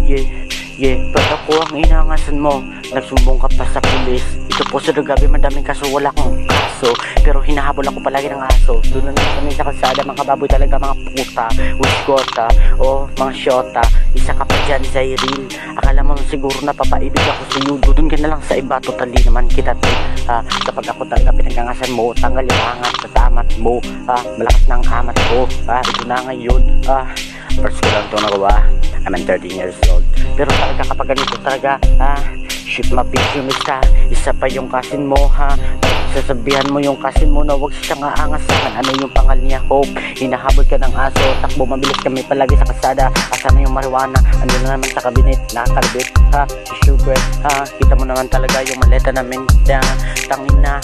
Ba't ako ang inangasan mo? Nagsumbong ka pa sa pulis. Ito po sa Gabi, madaming kaso, wala akong kaso, pero hinahabol ako palagi ng aso. Doon na naman kami sa kalsada, mga baboy talaga, mga puta, wiskota, o mga syota. Isa ka pa dyan sa iril. Akala mo siguro na papaibig ako sa iyo. Doon ka na lang sa iba, totally naman kita kapag ako talaga pinagangasan mo, tanggal yung angat sa tamat mo. Malakas na ang amat ko. Ito na ngayon. First ko lang ito nagawa. I'm 13 years old. Pero talaga kapag ganito talaga, shoot mabigimista. Isa pa yung kasin mo, sasabihan mo yung kasin mo na huwag siyang aangasahan. Ano yung pangal niya? Hope. Hinahabol ka ng aso, takbo mabilis kami palagi sa kasada. Asan na yung marijuana? Ano na naman sa kabinet? Nakakalbit, sugar, kita mo naman talaga yung maleta namin. Tangin na,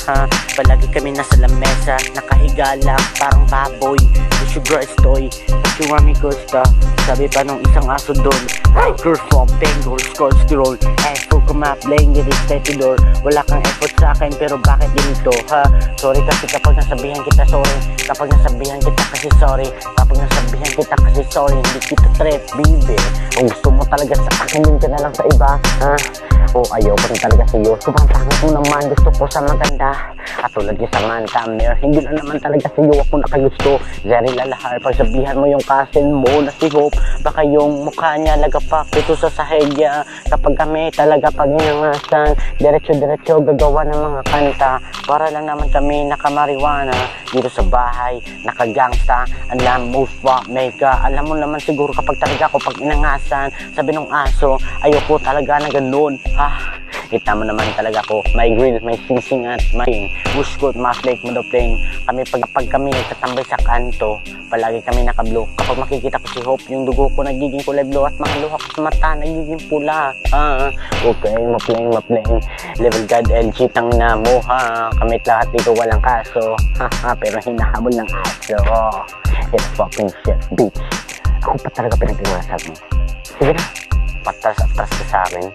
palagi kami nasa lamesa, nakahiga lang, parang baboy. Sugar estoy, pagkiwami gusta. Sabi pa nung isang aso doon, hiker from Bengal, scorch-roll. Effort ko ma-playing with door. Wala kang effort sa akin, pero bakit ganito, Sorry kasi kapag nasabihan kita sorry, kapag nasabihan kita kasi sorry, kapag nasabihan kita kasi sorry, hindi kita trip, baby. Kung gusto mo talaga sa akin, yun ka na lang sa iba, ayaw ko rin talaga sa'yo. Sobrang pangit mo naman, gusto ko sa maganda. At tulad yung Samantha Mer, hindi na naman talaga sa'yo ako nakagusto. Jerry Lalahar, pagsabihan mo yung kasin mo na si Hope, baka yung mukha niya lagapak dito sa sahegya. Kapag kami talaga pag inangasan, diretso-diretso gagawa ng mga kanta. Para lang naman kami nakamariwana dito sa bahay, nakagangsta. Alam mo, fuck, mega. Alam mo naman siguro kapag talaga ako pag inangasan, sabi ng aso, ayoko talaga na ganun. Kita mo naman talaga ko, may grill, may sing-sing at may buskot, maslake, modopling. Pag kami nagtatambay sa kanto, palagi kami naka-blue. Kapag makikita ko si Hope, yung dugo ko nagiging kulay blue at mga luha ko sa mata nagiging pula. Okay, mapling. Level God LG, tang na mo, Kamit lahat dito, walang kaso. Pero hinahabol ng aso. It's fucking shit, bitch. Ako pa talaga pinag-iwasan mo. Sige na, patras-atras ka sa akin.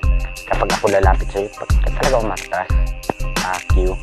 Kapag ako lalapit sa'yo, talaga umatras. Q.